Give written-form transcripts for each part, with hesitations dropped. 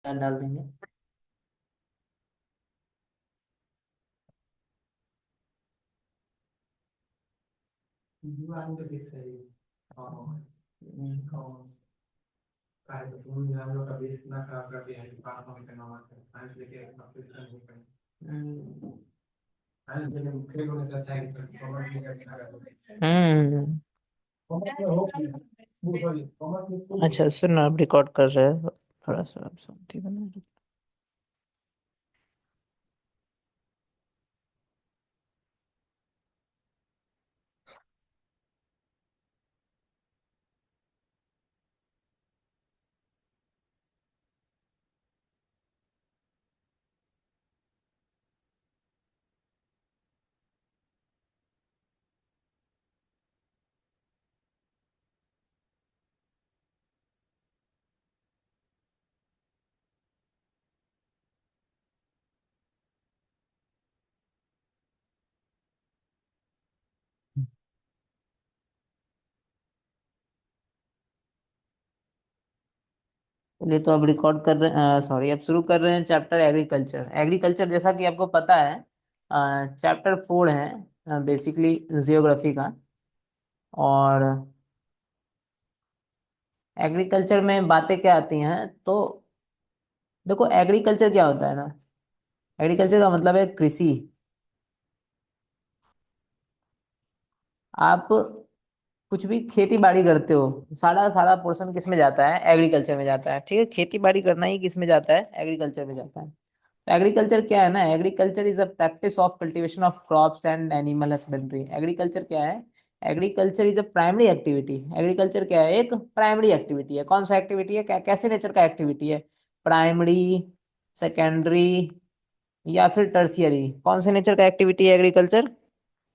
डाल देंगे। हम्म। अच्छा सुनो, आप रिकॉर्ड कर रहे हो, थोड़ा सा आप शांति बना। चलिए, तो अब रिकॉर्ड कर रहे हैं, सॉरी, अब शुरू कर रहे हैं चैप्टर एग्रीकल्चर। एग्रीकल्चर जैसा कि आपको पता है, चैप्टर 4 है बेसिकली जियोग्राफी का। और एग्रीकल्चर में बातें क्या आती हैं, तो देखो एग्रीकल्चर क्या होता है ना। एग्रीकल्चर का मतलब है कृषि। आप कुछ भी खेती बाड़ी करते हो, सारा सारा पोर्शन किस में जाता है, एग्रीकल्चर में जाता है। ठीक है, खेती बाड़ी करना ही किस में जाता है, एग्रीकल्चर में जाता है। एग्रीकल्चर क्या है ना, agriculture is a practice of cultivation of crops and animal husbandry. Agriculture क्या है, agriculture is a primary activity. Agriculture क्या है, एक प्राइमरी एक्टिविटी है। कौन सा एक्टिविटी है, कैसे नेचर का एक्टिविटी है, प्राइमरी, सेकेंडरी या फिर टर्शियरी। कौन से नेचर का एक्टिविटी है एग्रीकल्चर,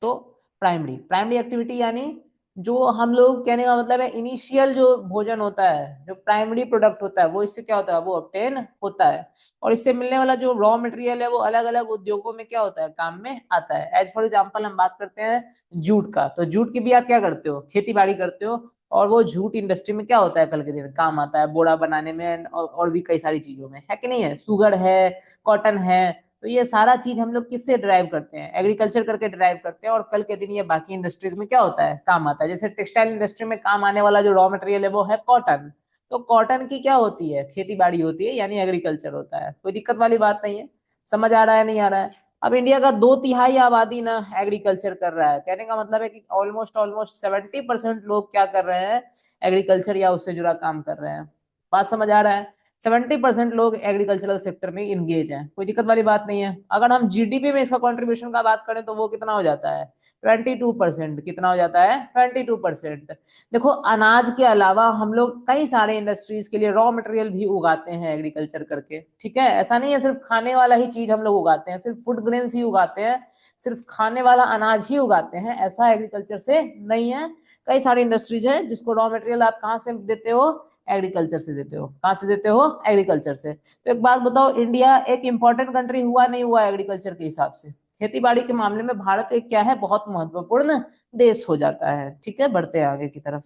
तो प्राइमरी। प्राइमरी एक्टिविटी यानी जो हम लोग कहने का मतलब है इनिशियल जो भोजन होता है, जो प्राइमरी प्रोडक्ट होता है, वो इससे क्या होता है, वो ऑब्टेन होता है। और इससे मिलने वाला जो रॉ मटेरियल है वो अलग अलग उद्योगों में क्या होता है, काम में आता है। एज फॉर एग्जाम्पल हम बात करते हैं जूट का, तो जूट की भी आप क्या करते हो, खेती बाड़ी करते हो। और वो जूट इंडस्ट्री में क्या होता है, कल के दिन काम आता है, बोरा बनाने में और भी कई सारी चीजों में, है कि नहीं है। सुगर है, कॉटन है। तो ये सारा चीज हम लोग किससे ड्राइव करते हैं, एग्रीकल्चर करके ड्राइव करते हैं। और कल के दिन ये बाकी इंडस्ट्रीज में क्या होता है, काम आता है। जैसे टेक्सटाइल इंडस्ट्री में काम आने वाला जो रॉ मटेरियल है वो है कॉटन। तो कॉटन की क्या होती है, खेती बाड़ी होती है, यानी एग्रीकल्चर होता है। कोई दिक्कत वाली बात नहीं है। समझ आ रहा है, नहीं आ रहा है। अब इंडिया का 2/3 आबादी ना एग्रीकल्चर कर रहा है। कहने का मतलब है कि ऑलमोस्ट ऑलमोस्ट 70% लोग क्या कर रहे हैं, एग्रीकल्चर या उससे जुड़ा काम कर रहे हैं। बात समझ आ रहा है। 70% लोग एग्रीकल्चरल सेक्टर में इंगेज हैं, कोई दिक्कत वाली बात नहीं है। अगर हम जीडीपी में इसका कंट्रीब्यूशन का बात करें तो वो कितना हो जाता है, 22%। कितना हो जाता है, 22%। देखो, अनाज के अलावा हम लोग कई सारे इंडस्ट्रीज के लिए रॉ मटेरियल भी उगाते हैं एग्रीकल्चर करके। ठीक है, ऐसा नहीं है सिर्फ खाने वाला ही चीज हम लोग उगाते हैं, सिर्फ फूड ग्रेन्स ही उगाते हैं, सिर्फ खाने वाला अनाज ही उगाते हैं, ऐसा एग्रीकल्चर से नहीं है। कई सारी इंडस्ट्रीज है जिसको रॉ मटेरियल आप कहाँ से देते हो, एग्रीकल्चर से देते हो। कहाँ से देते हो, एग्रीकल्चर से। तो एक बात बताओ, इंडिया एक इंपॉर्टेंट कंट्री हुआ नहीं हुआ एग्रीकल्चर के हिसाब से, खेती बाड़ी के मामले में भारत एक क्या है, बहुत महत्वपूर्ण देश हो जाता है। ठीक है, बढ़ते हैं आगे की तरफ।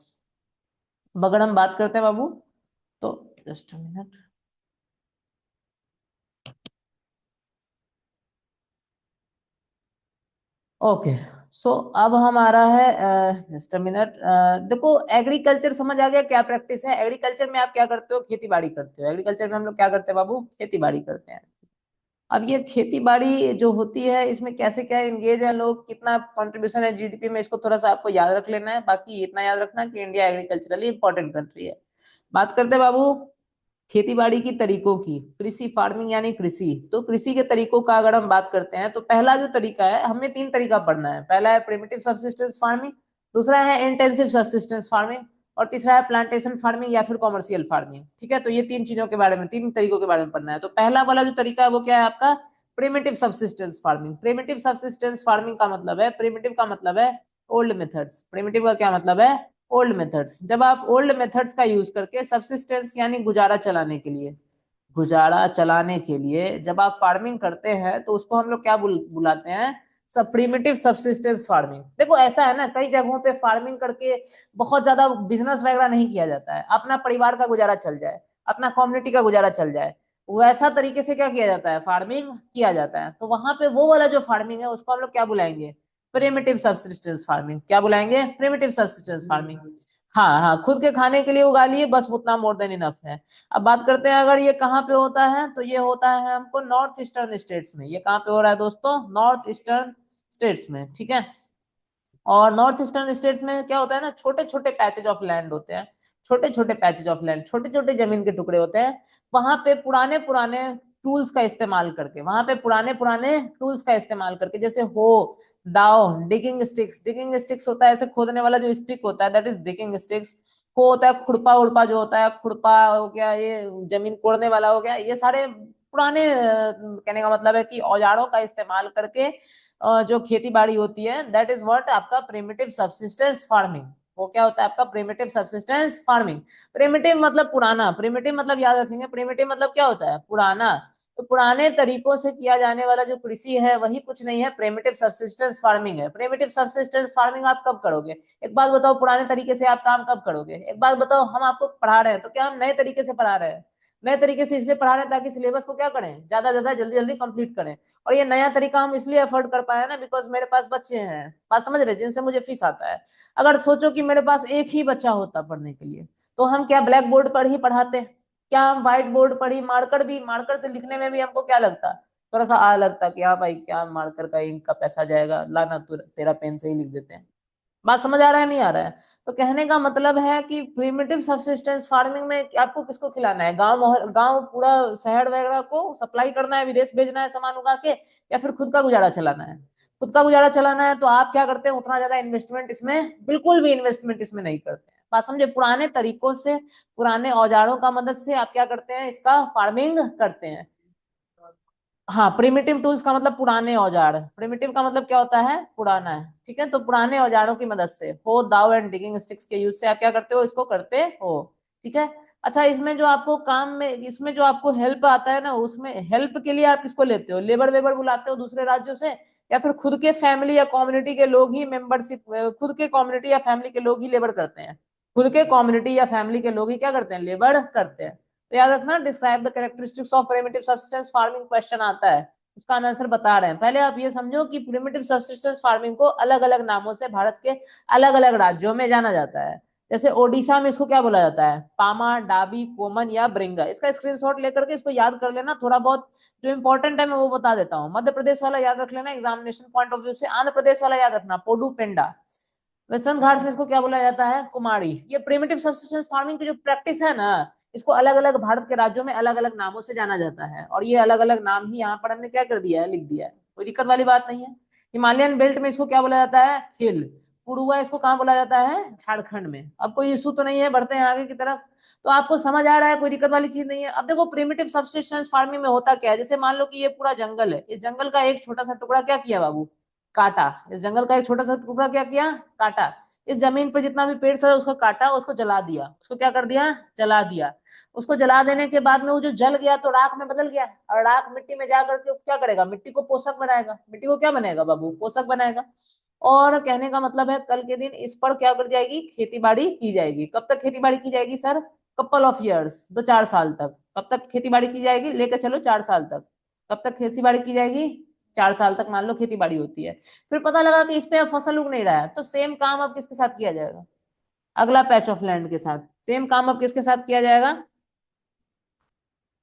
अब अगर हम बात करते हैं बाबू, तो जस्ट मिनट। ओके, सो अब हमारा है, जस्ट अ मिनट। देखो, एग्रीकल्चर समझ आ गया क्या प्रैक्टिस है। एग्रीकल्चर में आप क्या करते हो, खेती बाड़ी करते हो। एग्रीकल्चर में हम लोग क्या करते हैं बाबू, खेती बाड़ी करते हैं। अब ये खेती बाड़ी जो होती है, इसमें कैसे क्या एंगेज है लोग, कितना कंट्रीब्यूशन है जीडीपी में, इसको थोड़ा सा आपको याद रख लेना है। बाकी इतना याद रखना कि इंडिया एग्रीकल्चरली इंपॉर्टेंट कंट्री है। बात करते हैं बाबू खेती बाड़ी की तरीकों की, कृषि फार्मिंग यानी कृषि। तो कृषि के तरीकों का अगर हम बात करते हैं, तो पहला जो तरीका है, हमें 3 तरीका पढ़ना है। पहला है प्रिमिटिव सब्सिस्टेंस फार्मिंग, दूसरा है इंटेंसिव सब्सिस्टेंस फार्मिंग, और तीसरा है प्लांटेशन फार्मिंग या फिर कॉमर्शियल फार्मिंग। ठीक है, तो ये 3 चीजों के बारे में, 3 तरीकों के बारे में पढ़ना है। तो पहला वाला जो तरीका है वो क्या है आपका, primitive subsistence farming. Primitive subsistence farming का मतलब है, प्रिमिटिव का मतलब है ओल्ड मेथड्स। प्रिमिटिव का क्या मतलब है, ओल्ड मेथड्स। जब आप ओल्ड मेथड्स का यूज करके सब्सिस्टेंस यानी गुजारा चलाने के लिए, गुजारा चलाने के लिए जब आप फार्मिंग करते हैं, तो उसको हम लोग क्या बुलाते हैं, सब प्रिमिटिव सब्सिस्टेंस फार्मिंग। देखो ऐसा है ना, कई जगहों पे फार्मिंग करके बहुत ज्यादा बिजनेस वगैरह नहीं किया जाता है, अपना परिवार का गुजारा चल जाए, अपना कम्युनिटी का गुजारा चल जाए। वैसा तरीके से क्या किया जाता है, फार्मिंग किया जाता है। तो वहां पे वो वाला जो फार्मिंग है उसको हम लोग क्या बुलाएंगे, प्रिमिटिव सब्सिस्टेंस फार्मिंग। क्या बुलाएंगे, प्रिमिटिव सब्सिस्टेंस फार्मिंग। हाँ हाँ, खुद के खाने के लिए उगा लिए बस, उतना मोर देन इनफ है। अब बात करते हैं अगर ये कहाँ पे होता है, तो ये होता है हमको नॉर्थ ईस्टर्न स्टेट्स में। ये कहाँ पे हो रहा है दोस्तों, नॉर्थ ईस्टर्न स्टेट्स में, ठीक है। और नॉर्थ ईस्टर्न स्टेट्स में क्या होता है ना, छोटे छोटे पैचेज ऑफ लैंड होते हैं, छोटे छोटे पैचेज ऑफ लैंड, छोटे छोटे जमीन के टुकड़े होते हैं। वहां पे पुराने पुराने टूल्स का इस्तेमाल करके, वहां पे पुराने पुराने टूल्स का इस्तेमाल करके, जैसे हो, दाव, डिगिंग स्टिक्स। डिगिंग स्टिक्स होता है ऐसे खोदने वाला जो स्टिक होता है, दैट इज डिगिंग स्टिक्स। वो होता है खुरपा उड़पा, जो होता है खुरपा हो गया, ये जमीन कोड़ने वाला हो गया। ये सारे पुराने कहने का मतलब है कि औजारों का इस्तेमाल करके जो खेती बाड़ी होती है, दैट इज व्हाट आपका प्रिमिटिव सब्सिस्टेंस फार्मिंग। वो क्या होता है आपका, प्रिमिटिव सब्सिस्टेंस फार्मिंग। प्रिमिटिव मतलब पुराना, प्रिमिटिव मतलब याद रखेंगे, प्रिमिटिव मतलब क्या होता है, पुराना। तो पुराने तरीकों से किया जाने वाला जो कृषि है वही कुछ नहीं है, प्रिमिटिव सब्सिस्टेंस फार्मिंग है। प्रिमिटिव सब्सिस्टेंस फार्मिंग आप कब करोगे, एक बात बताओ, पुराने तरीके से आप काम कब करोगे, एक बात बताओ। हम आपको पढ़ा रहे हैं तो क्या हम नए तरीके से पढ़ा रहे हैं, नए तरीके से इसलिए पढ़ा रहे हैं ताकि सिलेबस को क्या करें, ज्यादा ज्यादा जल्दी जल्दी कंप्लीट करें। और ये नया तरीका हम इसलिए अफोर्ड कर पाए ना, बिकॉज मेरे पास बच्चे हैं, बात समझ रहे, जिनसे मुझे फीस आता है। अगर सोचो कि मेरे पास एक ही बच्चा होता पढ़ने के लिए, तो हम क्या ब्लैक बोर्ड पर ही पढ़ाते, क्या हम व्हाइट बोर्ड पर ही, मार्कर भी, मार्कर से लिखने में भी हमको क्या लगता, थोड़ा सा आ लगता कि हाँ भाई क्या मार्कर का इंक का पैसा जाएगा, लाना तू तेरा पेन से ही लिख देते हैं। बात समझ आ रहा है, नहीं आ रहा है। तो कहने का मतलब है कि प्रिमिटिव सब्सिस्टेंस फार्मिंग में आपको किसको खिलाना है, गांव गांव पूरा शहर वगैरह को सप्लाई करना है, विदेश भेजना है सामान उगा के, या फिर खुद का गुजारा चलाना है। खुद का गुजारा चलाना है तो आप क्या करते हैं, उतना ज्यादा इन्वेस्टमेंट इसमें, बिल्कुल भी इन्वेस्टमेंट इसमें नहीं करते हैं। बात समझे, पुराने तरीकों से, पुराने औजारों का मदद से आप क्या करते हैं, इसका फार्मिंग करते हैं। हाँ, प्रिमिटिव टूल्स का मतलब पुराने औजार, प्रिमिटिव का मतलब क्या होता है, पुराना है, ठीक है। तो पुराने औजारों की मदद से, हो, दाव एंड डिगिंग स्टिक्स के यूज से आप क्या करते हो, इसको करते हो, ठीक है। अच्छा, इसमें जो आपको काम में, इसमें जो आपको हेल्प आता है ना, उसमें हेल्प के लिए आप किसको लेते हो, लेबर वेबर बुलाते हो दूसरे राज्यों से, या फिर खुद के फैमिली या कम्युनिटी के लोग ही मेंबरशिप, खुद के कम्युनिटी या फैमिली के लोग ही लेबर करते हैं, खुद के कम्युनिटी या फैमिली के लोग ही क्या करते हैं, लेबर करते हैं। तो याद रखना, describe the characteristics of primitive subsistence farming question आता है, उसका हम आंसर बता रहे हैं। पहले आप ये समझो कि प्रिमिटिव सब्सिस्टेंस फार्मिंग को अलग अलग नामों से भारत के अलग अलग राज्यों में जाना जाता है। जैसे ओडिशा में इसको क्या बोला जाता है, पामा, डाबी, कोमन या ब्रिंगा। इसका स्क्रीनशॉट लेकर के इसको याद कर लेना, थोड़ा बहुत जो इंपॉर्टेंट है मैं वो बता देता हूँ। मध्य प्रदेश वाला याद रख लेना एग्जामिनेशन पॉइंट ऑफ व्यू से, आंध्र प्रदेश वाला याद रखना पोडू पेंडा। वेस्टर्न घाट्स में इसको क्या बोला जाता है, कुमारी। ये प्रिमिटिव सब्सिस्टेंस फार्मिंग की जो प्रैक्टिस है ना, इसको अलग अलग भारत के राज्यों में अलग अलग नामों से जाना जाता है, और ये अलग अलग नाम ही यहाँ पर हमने क्या कर दिया है, लिख दिया है, कोई दिक्कत वाली बात नहीं है। हिमालयन बेल्ट में इसको क्या बोला जाता है, हिल। पुरुआ इसको कहाँ बोला जाता है, झारखंड में। अब कोई इशू तो नहीं है, बढ़ते हैं आगे की तरफ। तो आपको समझ आ रहा है, कोई दिक्कत वाली चीज नहीं है। अब देखो प्रिमिटिव सब्सिस्टेंस फार्मिंग में होता क्या है, जैसे मान लो कि ये पूरा जंगल है, इस जंगल का एक छोटा सा टुकड़ा क्या किया बाबू, काटा। इस जंगल का एक छोटा सा टुकड़ा क्या किया, काटा। इस जमीन पर जितना भी पेड़ था उसको काटा, उसको जला दिया, उसको क्या कर दिया, जला दिया। उसको जला देने के बाद में वो जो जल गया तो राख में बदल गया, और राख मिट्टी में जा करके क्या करेगा, मिट्टी को पोषक बनाएगा। मिट्टी को क्या बनाएगा बाबू, पोषक बनाएगा। और कहने का मतलब है कल के दिन इस पर क्या कर जाएगी, खेती बाड़ी की जाएगी। कब तक खेती बाड़ी की जाएगी सर, कपल ऑफ ईयर्स, 2-4 साल तक। कब तक खेती बाड़ी की जाएगी, लेकर चलो 4 साल तक। कब तक खेती बाड़ी की जाएगी, 4 साल तक मान लो खेती बाड़ी होती है। फिर पता लगा कि इस पे अब फसल उग नहीं रहा है, तो सेम काम अब किसके साथ किया जाएगा, अगला पैच ऑफ लैंड के साथ। सेम काम अब किसके साथ किया जाएगा,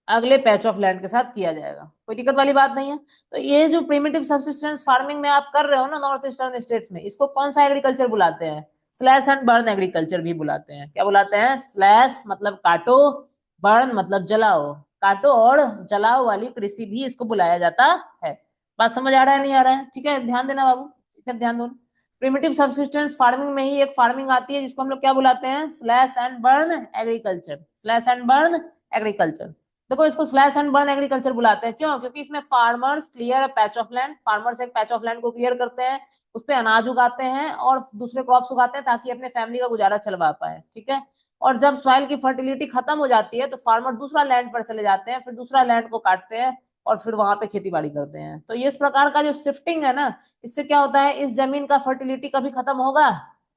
अगले पैच ऑफ लैंड के साथ किया जाएगा। कोई दिक्कत वाली बात नहीं है। तो ये जो प्रिमिटिव सब्सिस्टेंस फार्मिंग में आप कर रहे हो ना नॉर्थ ईस्टर्न स्टेट्स में, इसको कौन सा एग्रीकल्चर बुलाते हैं, स्लैश एंड बर्न एग्रीकल्चर भी बुलाते हैं। क्या बुलाते हैं, स्लैश मतलब काटो, बर्न मतलब जलाओ, काटो और जलाओ वाली कृषि भी इसको बुलाया जाता है। बात समझ आ रहा है, नहीं आ रहा है, ठीक है, ध्यान देना बाबू, इधर ध्यान दो। प्रिमिटिव सब्सिस्टेंस फार्मिंग में ही एक फार्मिंग आती है जिसको हम लोग क्या बुलाते हैं, slash and burn agriculture. Slash and burn agriculture. देखो इसको स्लैश एंड बर्न एग्रीकल्चर बुलाते हैं, क्यों, क्योंकि इसमें farmers clear a patch of land, farmers एक पैच ऑफ लैंड को क्लियर करते हैं, उस पे अनाज उगाते हैं और दूसरे क्रॉप्स उगाते हैं ताकि अपने फैमिली का गुजारा चलवा पाए, ठीक है। और जब सॉइल की फर्टिलिटी खत्म हो जाती है तो फार्मर दूसरा लैंड पर चले जाते हैं, फिर दूसरा लैंड को काटते हैं और फिर वहां पे खेती बाड़ी करते हैं। तो ये इस प्रकार का जो शिफ्टिंग है ना, इससे क्या होता है, इस जमीन का फर्टिलिटी कभी खत्म होगा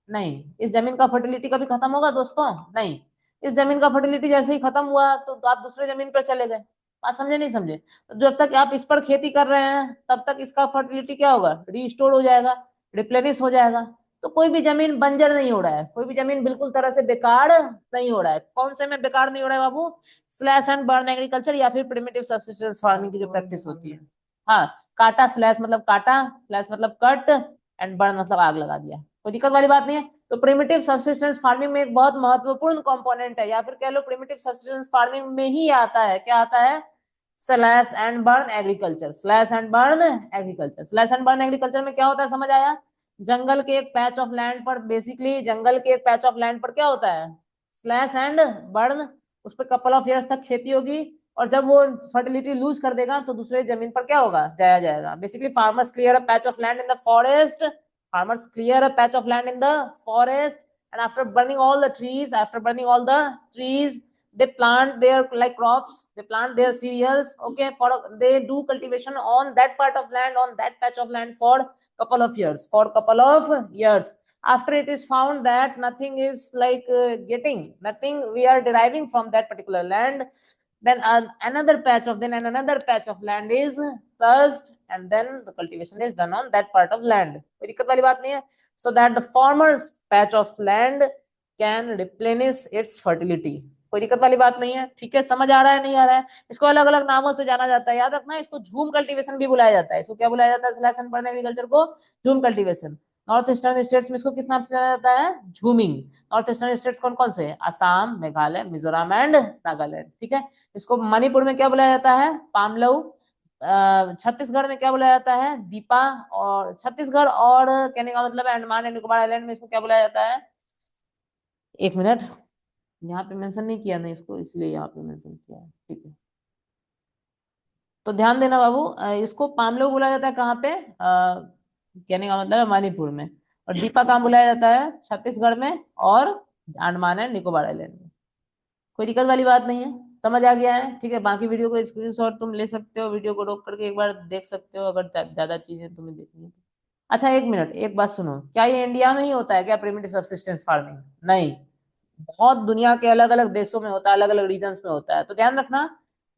नहीं, इस जमीन का फर्टिलिटी कभी खत्म होगा दोस्तों, नहीं। इस जमीन का फर्टिलिटी जैसे ही खत्म हुआ तो आप दूसरे जमीन पर चले गए, बात समझे नहीं समझे? तो जब तक आप इस पर खेती कर रहे हैं तब तक इसका फर्टिलिटी क्या होगा, रिस्टोर हो जाएगा, रिप्लेनिश हो जाएगा। तो कोई भी जमीन बंजर नहीं हो रहा है, कोई भी जमीन बिल्कुल तरह से बेकार नहीं हो रहा है। कौन से में बेकार नहीं हो रहा है बाबू? स्लैश एंड बर्न एग्रीकल्चर या फिर प्रिमिटिव सब्सिस्टेंस फार्मिंग की जो प्रैक्टिस होती है। हाँ, काटा, स्लैश मतलब काटा, स्लैश मतलब कट, एंड बर्न मतलब आग लगा दिया। कोई दिक्कत वाली बात नहीं है। तो प्रिमिटिव सब्सिस्टेंस फार्मिंग में एक बहुत महत्वपूर्ण कंपोनेंट है, या फिर कह लो प्रिमिटिव सब्सिस्टेंस फार्मिंग में ही आता है, क्या आता है? Slash and burn agriculture. Slash and burn agriculture, slash and burn agriculture में क्या होता है, समझ आया? जंगल के एक पैच ऑफ लैंड पर, बेसिकली जंगल के एक पैच ऑफ लैंड पर क्या होता है, स्लैश एंड बर्न, उस पर कपल ऑफ ईयर्स तक खेती होगी, और जब वो फर्टिलिटी लूज कर देगा तो दूसरे जमीन पर क्या होगा, जाया जाएगा। Basically farmers clear a patch of land in the forest, farmers clear a patch of land in the forest, and after burning all the trees, they plant their like crops, they plant their cereals, okay, for they do cultivation on that part of land, on that patch of land for couple of years. After it is found that nothing is like getting nothing we are deriving from that particular land, then another patch of land is touched, and then the cultivation is done on that part of land. कोई दिक्कत वाली बात नहीं है। So that the farmer's patch of land can replenish its fertility. कोई दिक्कत वाली बात नहीं है, ठीक है? समझ आ रहा है नहीं आ रहा है? इसको अलग अलग नामों से जाना जाता है, याद रखना। इसको झूम कल्टीवेशन भी बुलाया जाता है। इसको क्या बुलाया जाता है? स्लैश एंड बर्न एग्रीकल्चर को झूम कल्टीवेशन। नॉर्थ ईस्टर्न स्टेट्स में इसको किस नाम से जाना जाता है? झूमिंग। नॉर्थ ईस्टर्न स्टेट्स कौन कौन से? असम, मेघालय, मिजोरम एंड नागालैंड, ठीक है? इसको मणिपुर में क्या बुलाया जाता है? पामलऊ। छत्तीसगढ़ में क्या बुलाया जाता है? दीपा। और छत्तीसगढ़ और कहने का मतलब अंडमान एंड निकोबार आइलैंड में इसको क्या बुलाया जाता है? एक मिनट, यहाँ पे मेंशन नहीं किया ना इसको, इसलिए यहाँ पे मेंशन किया है, ठीक है? तो ध्यान देना बाबू, इसको पामलो बुलाया जाता है कहाँ पे? कहने का मतलब है मणिपुर में। और दीपा कहाँ बुलाया जाता है? छत्तीसगढ़ में और अंडमान एंड निकोबार आइलैंड में। कोई दिक्कत वाली बात नहीं है, समझ आ गया है? ठीक है, बाकी वीडियो को स्क्रीनशॉट तुम ले सकते हो, वीडियो को रोक करके एक बार देख सकते हो अगर ज्यादा चीजें तुम्हें देखनी है। अच्छा एक मिनट, एक बात सुनो, क्या ये इंडिया में ही होता है क्या प्रिमिटिव सब्सिस्टेंस फार्मिंग? नहीं, बहुत दुनिया के अलग अलग देशों में होता है, अलग अलग रीजन्स में होता है। तो ध्यान रखना,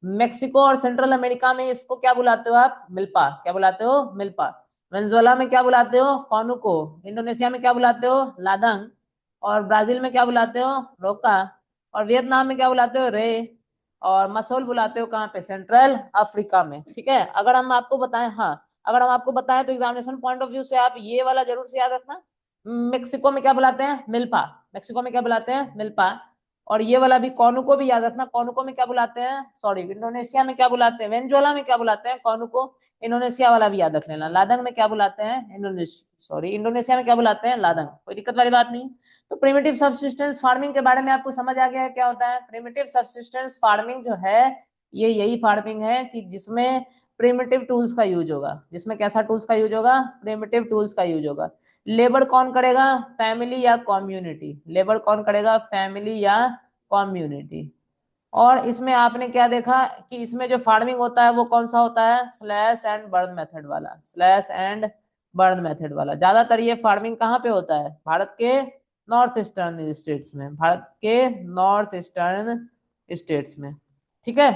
मेक्सिको और सेंट्रल अमेरिका में इसको क्या बुलाते हो आप? मिल्पा। क्या बुलाते हो? मिल्पा। वेनेजुएला में क्या बुलाते हो? कॉनुको। इंडोनेशिया में क्या बुलाते हो? लादंग। और ब्राजील में क्या बुलाते हो? रोका। और वियतनाम में क्या बुलाते हो? रे। और मसोल बुलाते हो कहाँ पे? सेंट्रल अफ्रीका में, ठीक है? अगर हम आपको बताएं, हाँ, अगर हम आपको बताएं तो एग्जामिनेशन पॉइंट ऑफ व्यू से आप ये वाला जरूर से याद रखना। मेक्सिको में क्या बुलाते हैं? मिल्पा। मेक्सिको में क्या बुलाते हैं? मिल्पा। और ये वाला भी कोनुको भी याद रखना, कोनुको में क्या बुलाते हैं? सॉरी, इंडोनेशिया में क्या बुलाते हैं? वेनेजुएला में क्या बुलाते हैं? कोनुको। इंडोनेशिया वाला भी याद रख लेना। लादंग में क्या बुलाते हैं? इंडोनेशिया में क्या बुलाते हैं? लादंग। कोई दिक्कत वाली बात नहीं। तो प्रिमिटिव सब्सिस्टेंस फार्मिंग के बारे में आपको समझ आ गया है क्या होता है? प्रिमिटिव सब्सिस्टेंस फार्मिंग जो है, ये यही फार्मिंग है कि जिसमें प्रिमिटिव टूल्स का यूज होगा। जिसमें कैसा टूल्स का यूज होगा? प्रिमिटिव टूल्स का यूज होगा। लेबर कौन करेगा? फैमिली या कम्युनिटी। लेबर कौन करेगा? फैमिली या कम्युनिटी। और इसमें आपने क्या देखा कि इसमें जो फार्मिंग होता है वो कौन सा होता है? स्लैश एंड बर्न मेथड वाला। स्लैश एंड बर्न मेथड वाला। ज्यादातर ये फार्मिंग कहाँ पे होता है? भारत के नॉर्थ ईस्टर्न स्टेट्स में। भारत के नॉर्थ ईस्टर्न स्टेट्स में, ठीक है?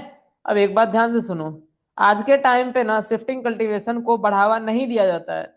अब एक बात ध्यान से सुनो, आज के टाइम पे ना शिफ्टिंग कल्टीवेशन को बढ़ावा नहीं दिया जाता है।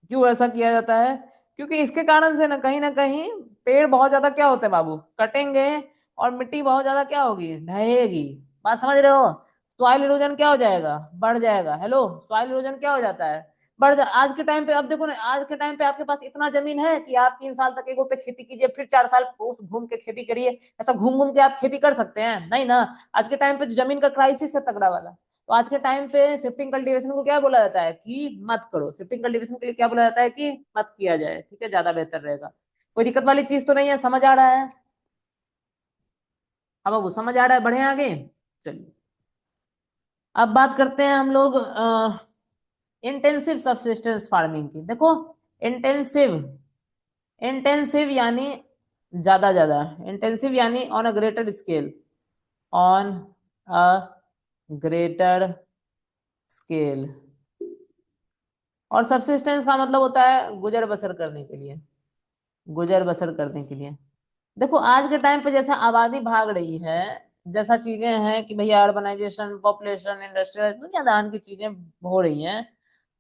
क्यों ऐसा किया जाता है? क्योंकि इसके कारण से ना कहीं पेड़ बहुत ज्यादा क्या होते हैं बाबू, कटेंगे, और मिट्टी बहुत ज्यादा क्या होगी, ढहेगी। बात समझ रहे हो? सॉइल इरोजन क्या हो जाएगा? बढ़ जाएगा। हेलो, सॉइल इरोजन क्या हो जाता है? आज के टाइम पे अब देखो ना, आज के टाइम पे आपके पास इतना जमीन है कि आप 3 साल तक एगो पे खेती कीजिए, फिर 4 साल उस घूम के खेती करिए। ऐसा घूम घूम के आप खेती कर सकते हैं? नहीं ना। आज के टाइम पे जमीन का क्राइसिस है तगड़ा वाला। तो आज के टाइम पे शिफ्टिंग कल्टीवेशन को क्या बोला जाता है? कि मत करो। शिफ्टिंग कल्टीवेशन के लिए क्या बोला जाता है? कि मत किया जाए, ठीक है? ज्यादा बेहतर रहेगा। कोई दिक्कत वाली चीज तो नहीं है? समझ आ रहा है? अब वो समझ आ रहा है, बढ़े आगे। चलिए, अब बात करते हैं हम लोग इंटेंसिव सबसिस्टेंस फार्मिंग की। देखो, इंटेंसिव, इंटेंसिव यानी ज्यादा ज्यादा, इंटेंसिव यानी on a greater scale, on a greater scale. और सबसिस्टेंस का मतलब होता है गुजर बसर करने के लिए, गुजर बसर करने के लिए। देखो आज के टाइम पे जैसे आबादी भाग रही है, जैसा चीजें हैं कि भैया अर्बनाइजेशन, पॉपुलेशन, इंडस्ट्रियल, दुनिया दान की चीजें हो रही हैं,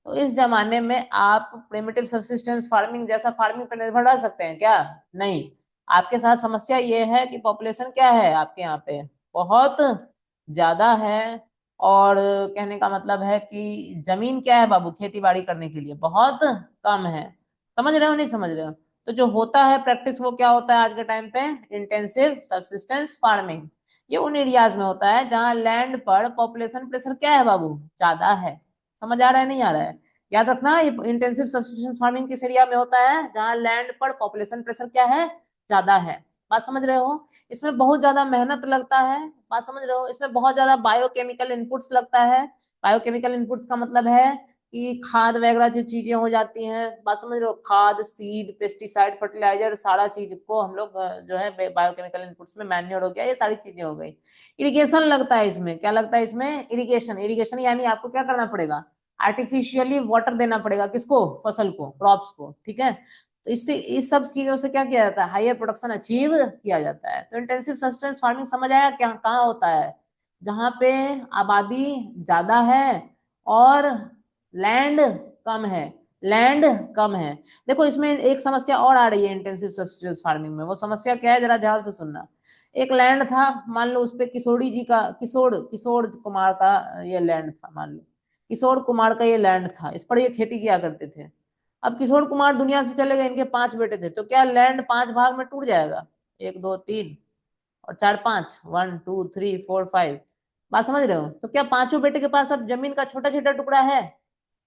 तो इस जमाने में आप प्रिमिटिव सब्सिस्टेंस फार्मिंग जैसा फार्मिंग पर निर्भर रह सकते हैं क्या? नहीं। आपके साथ समस्या ये है कि पॉपुलेशन क्या है आपके यहाँ पे, बहुत ज्यादा है। और कहने का मतलब है कि जमीन क्या है बाबू खेती बाड़ी करने के लिए, बहुत कम है। समझ रहे हो नहीं समझ रहे हो? तो जो होता है प्रैक्टिस वो क्या होता है आज के टाइम पे, इंटेंसिव सब्सिस्टेंस फार्मिंग। ये उन एरियाज में होता है जहां लैंड पर पॉपुलेशन प्रेशर क्या है बाबू, ज्यादा है। समझ आ रहा है नहीं आ रहा है? याद रखना, ये इंटेंसिव सब्सिस्टेंस फार्मिंग किस एरिया में होता है, जहां लैंड पर पॉपुलेशन प्रेशर क्या है, ज्यादा है। बात समझ रहे हो? इसमें बहुत ज्यादा मेहनत लगता है। बात समझ रहे हो? इसमें बहुत ज्यादा बायोकेमिकल इनपुट्स लगता है। बायोकेमिकल इनपुट्स का मतलब है कि खाद वगैरह जो चीजें हो जाती हैं, बात समझ रहे हो, खाद, सीड, पेस्टिसाइड, फर्टिलाइजर, सारा चीज को हम लोग जो है बायोकेमिकल इनपुट्स में, मैन्योर हो गया, ये सारी चीजें हो गई। इरिगेशन लगता है इसमें, क्या लगता है इसमें, इरिगेशन। इरिगेशन यानी आपको क्या करना पड़ेगा, आर्टिफिशियली वाटर देना पड़ेगा, किसको, फसल को, क्रॉप्स को, ठीक है। तो इससे इस सब चीजों से क्या किया जाता है, हायर प्रोडक्शन अचीव किया जाता है। तो इंटेंसिव सब्सटेंस फार्मिंग समझ आया क्या कहाँ होता है, जहां पे आबादी ज्यादा है और लैंड कम है, लैंड कम है। देखो इसमें एक समस्या और आ रही है इंटेंसिव सब्सिस्टेंस फार्मिंग में, वो समस्या क्या है जरा ध्यान से सुनना। एक लैंड था, मान लो उस पे किशोरी जी का, किशोर कुमार का ये लैंड था, मान लो किशोर कुमार का ये लैंड था, इस पर ये खेती किया करते थे। अब किशोर कुमार दुनिया से चले गए, इनके 5 बेटे थे, तो क्या लैंड 5 भाग में टूट जाएगा, 1 2 3 और 4 5, 1 2 3 4 5। बात समझ रहे हो? तो क्या पांचों बेटे के पास अब जमीन का छोटा छोटा टुकड़ा है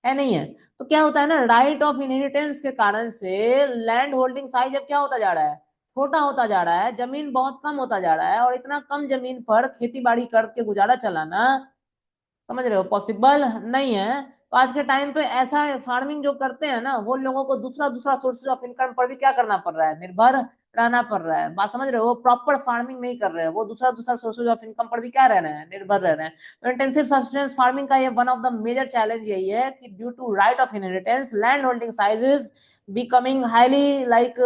नहीं है? तो क्या होता है ना, राइट ऑफ इनहेरिटेंस के कारण से लैंड होल्डिंग साइज अब क्या होता जा रहा है, छोटा होता जा रहा है, जमीन बहुत कम होता जा रहा है, और इतना कम जमीन पर खेती बाड़ी करके गुजारा चलाना, समझ रहे हो, पॉसिबल नहीं है। तो आज के टाइम पे ऐसा फार्मिंग जो करते हैं ना, वो लोगों को दूसरा दूसरा सोर्सेज ऑफ इनकम पर भी क्या करना पड़ रहा है, निर्भर रहना पड़ रहा है। बात समझ रहे हो? वो प्रॉपर फार्मिंग नहीं कर रहे हैं, वो दूसरा दूसरा सोर्सेज ऑफ इनकम पर भी क्या रह रहे हैं, निर्भर रह रहे हैं। तो इंटेंसिव सब्सिस्टेंस फार्मिंग का ये one of the major challenge यही है कि due to right of inheritance land holding sizes becoming highly like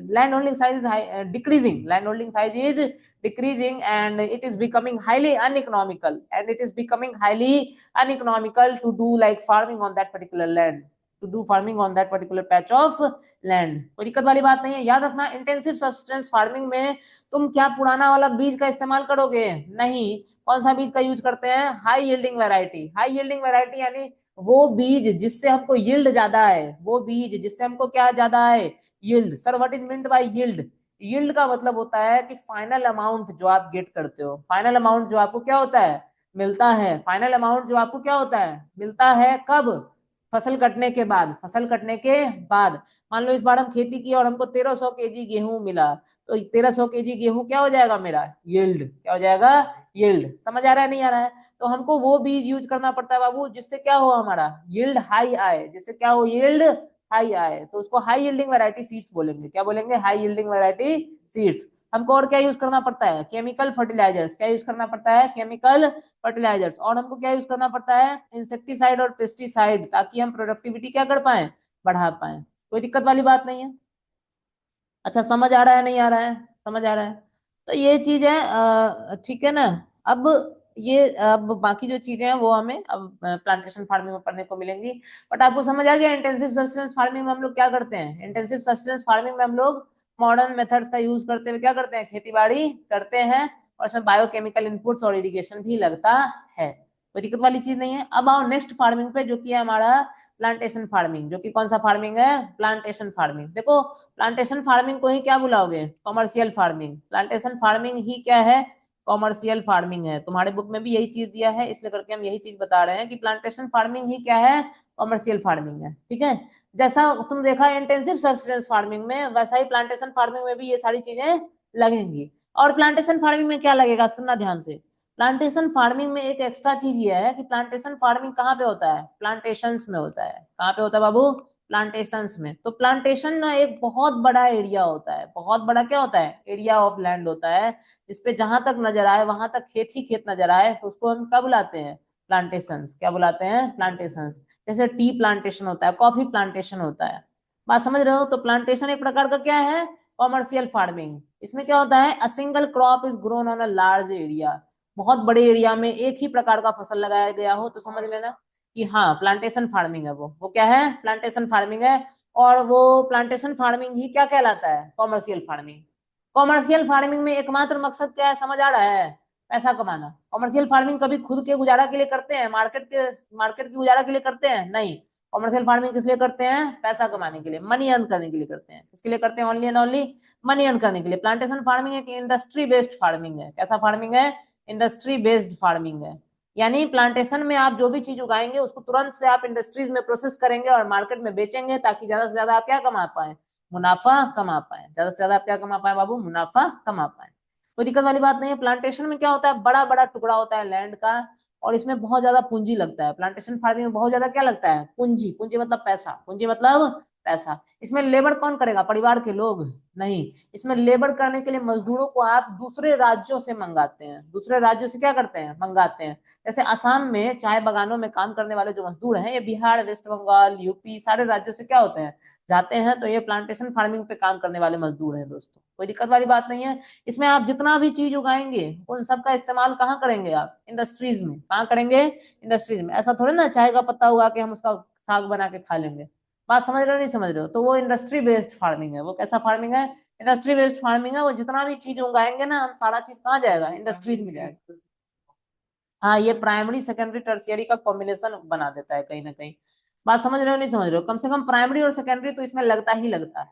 land holding size is decreasing, land holding size is decreasing, and it is becoming highly uneconomical, and it is becoming highly uneconomical to do like farming on that particular land, to do farming on that particular patch of land। कोई दिक्कत वाली बात नहीं है। याद रखना, intensive substance farming में तुम क्या पुराना वाला बीज का इस्तेमाल करोगे, नहीं। कौन सा बीज का यूज करते हैं, high yielding variety. High yielding variety यानी वो बीज जिससे हमको यील्ड ज्यादा है, वो बीज जिससे हमको क्या ज्यादा है, yield. Sir what is meant by yield? Yield का मतलब होता है कि फाइनल अमाउंट जो आप गेट करते हो, फाइनल अमाउंट जो आपको क्या होता है, मिलता है। फाइनल अमाउंट जो आपको क्या होता है, मिलता है, कब, फसल कटने के बाद। फसल कटने के बाद मान लो इस बार हम खेती की और हमको 1300 kg गेहूं मिला, तो 1300 kg गेहूं क्या हो जाएगा मेरा, यील्ड। क्या हो जाएगा, यील्ड। समझ आ रहा है नहीं आ रहा है? तो हमको वो बीज यूज करना पड़ता है बाबू जिससे क्या हो, हमारा यील्ड हाई आए, जिससे क्या हो, यील्ड हाई आए। तो उसको हाई यील्डिंग वैरायटी सीड्स बोलेंगे। क्या बोलेंगे, हाई यील्डिंग वैरायटी सीड्स। हमको और क्या यूज करना पड़ता है, केमिकल फर्टिलाइजर्स। क्या यूज करना पड़ता है, केमिकल फर्टिलाइजर्स। और हमको क्या यूज करना पड़ता है, इंसेक्टिसाइड और पेस्टिसाइड, ताकि हम प्रोडक्टिविटी क्या कर पाए, बढ़ा पाए। कोई दिक्कत वाली बात नहीं है। अच्छा समझ आ रहा है नहीं आ रहा है, समझ आ रहा है? तो ये चीज है, ठीक है ना। अब ये अब बाकी जो चीजें हैं वो हमें अब प्लांटेशन फार्मिंग में पढ़ने को मिलेंगी। बट आपको समझ आ गया इंटेंसिव सस्टेंस फार्मिंग में हम लोग क्या करते हैं, इंटेंसिव सस्टेंस फार्मिंग में हम लोग मॉडर्न मेथड्स का यूज करते हुए क्या करते हैं, खेती बाड़ी करते हैं, और इसमें बायोकेमिकल इनपुट्स और इरिगेशन भी लगता है। कोई दिक्कत वाली चीज नहीं है। अब आओ नेक्स्ट फार्मिंग पे, जो कि है हमारा प्लांटेशन फार्मिंग। जो कि कौन सा फार्मिंग है, प्लांटेशन फार्मिंग। देखो प्लांटेशन फार्मिंग को ही क्या बुलाओगे, कॉमर्शियल फार्मिंग। प्लांटेशन फार्मिंग ही क्या है, कॉमर्शियल फार्मिंग है। तुम्हारे बुक में भी यही चीज दिया है, इसलिए करके हम यही चीज बता रहे हैं कि प्लांटेशन फार्मिंग ही क्या है, कॉमर्शियल फार्मिंग है, ठीक है। जैसा तुम देखा इंटेंसिव सब्सटेंस फार्मिंग में, वैसा ही प्लांटेशन फार्मिंग में भी ये सारी चीजें लगेंगी। और प्लांटेशन फार्मिंग में क्या लगेगा, सुनना ध्यान से। प्लांटेशन फार्मिंग में एक एक्स्ट्रा चीज ये है कि प्लांटेशन फार्मिंग कहाँ पे होता है, प्लांटेशंस में होता है। कहाँ पे होता है बाबू, प्लांटेशंस में। तो प्लांटेशन ना एक बहुत बड़ा एरिया होता है, बहुत बड़ा क्या होता है, एरिया ऑफ लैंड होता है, जिसपे जहां तक नजर आए वहां तक खेत ही खेत नजर आए, तो उसको हम क्या बुलाते हैं, प्लांटेशंस। क्या बुलाते हैं, प्लांटेशंस। जैसे टी प्लांटेशन होता है, कॉफी प्लांटेशन होता है। बात समझ रहे हो? तो प्लांटेशन एक प्रकार का क्या है, कॉमर्शियल फार्मिंग, इसमें क्या होता है, a single crop is grown on a large area, बहुत बड़े एरिया में एक ही प्रकार का फसल लगाया गया हो तो समझ लेना कि हाँ प्लांटेशन फार्मिंग है। वो क्या है, प्लांटेशन फार्मिंग है। और वो प्लांटेशन फार्मिंग ही क्या कहलाता है, कॉमर्शियल फार्मिंग। कॉमर्शियल फार्मिंग में एकमात्र मकसद क्या है, समझ आ रहा है, पैसा कमाना। कॉमर्शियल फार्मिंग कभी खुद के गुजारा के लिए करते हैं, मार्केट के गुजारा के लिए करते हैं, नहीं। कॉमर्शियल फार्मिंग किस लिए करते हैं, पैसा कमाने के लिए, मनी अर्न करने के लिए करते हैं। किसके लिए करते हैं, only and only money earn करने के लिए। प्लांटेशन फार्मिंग एक इंडस्ट्री बेस्ड फार्मिंग है। कैसा फार्मिंग है, इंडस्ट्री बेस्ड फार्मिंग है। यानी प्लांटेशन में आप जो भी चीज उगाएंगे उसको तुरंत से आप इंडस्ट्रीज में प्रोसेस करेंगे और मार्केट में बेचेंगे, ताकि ज्यादा से ज्यादा आप क्या कमा पाए, मुनाफा कमा पाए। ज्यादा से ज्यादा आप क्या कमा पाए बाबू, मुनाफा कमा पाए। कोई दिक्कत वाली बात नहीं है। प्लांटेशन में क्या होता है, बड़ा बड़ा टुकड़ा होता है लैंड का, और इसमें बहुत ज्यादा पूंजी लगता है। प्लांटेशन फार्मिंग में बहुत ज्यादा क्या लगता है, पूंजी। पूंजी मतलब पैसा, पूंजी मतलब पैसा। इसमें लेबर कौन करेगा, परिवार के लोग नहीं। इसमें लेबर करने के लिए मजदूरों को आप दूसरे राज्यों से मंगाते हैं। दूसरे राज्यों से क्या करते हैं, मंगाते हैं। जैसे असम में चाय बागानों में काम करने वाले जो मजदूर हैं, ये बिहार, वेस्ट बंगाल, यूपी सारे राज्यों से क्या होते हैं, जाते हैं। तो ये प्लांटेशन फार्मिंग पे काम करने वाले मजदूर हैं दोस्तों, कोई दिक्कत वाली बात नहीं है। इसमें आप जितना भी चीज उगाएंगे उन सब का इस्तेमाल कहाँ करेंगे आप, इंडस्ट्रीज में। कहाँ करेंगे, इंडस्ट्रीज में। ऐसा थोड़ी ना चाय का पत्ता उगा के हम उसका साग बना के खा लेंगे। बात समझ रहे हो नहीं समझ रहे हो, तो वो इंडस्ट्री बेस्ड फार्मिंग है। वो कैसा फार्मिंग है, इंडस्ट्री बेस्ड फार्मिंग है। वो जितना भी चीज उगाएंगे ना, हम सारा चीज कहाँ जाएगा, इंडस्ट्रीज में जाएगा। हाँ, ये प्राइमरी सेकेंडरी टर्शियरी का कॉम्बिनेशन बना देता है कहीं ना कहीं। बात समझ रहे हो नहीं समझ रहे हो, कम से कम प्राइमरी और सेकेंडरी तो इसमें लगता ही लगता है।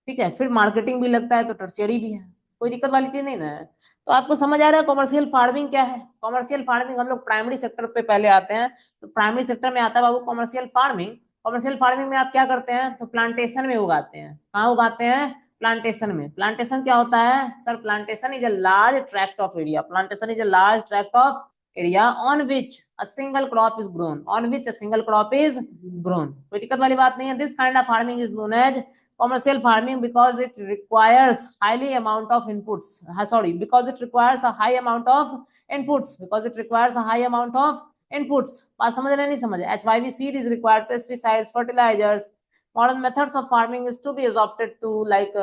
ठीक है, फिर मार्केटिंग भी लगता है तो टर्शियरी भी है। कोई दिक्कत वाली चीज नहीं ना है। तो आपको समझ आ रहा है कॉमर्शियल फार्मिंग क्या है। कॉमर्शियल फार्मिंग, हम लोग प्राइमरी सेक्टर पे पहले आते हैं। तो प्राइमरी सेक्टर में आता है बाबू कॉमर्शियल फार्मिंग। कॉमर्शियल फार्मिंग में आप क्या करते हैं, तो प्लांटेशन में उगाते हैं। कहाँ उगाते हैं, प्लांटेशन में। प्लांटेशन क्या होता है sir, plantation is a large tract of area. Plantation is a large tract of area on which a single crop is grown, on which a single crop is grown। कोई दिक्कत वाली बात नहीं है। this kind of farming is known as commercial farming because it requires highly amount of inputs, sorry, because it requires a high amount of inputs, because it requires a high amount of inputs। बात समझ रहे नहीं समझ, HYV seed is required, pesticides, fertilizers। modern methods of farming is to be adopted to like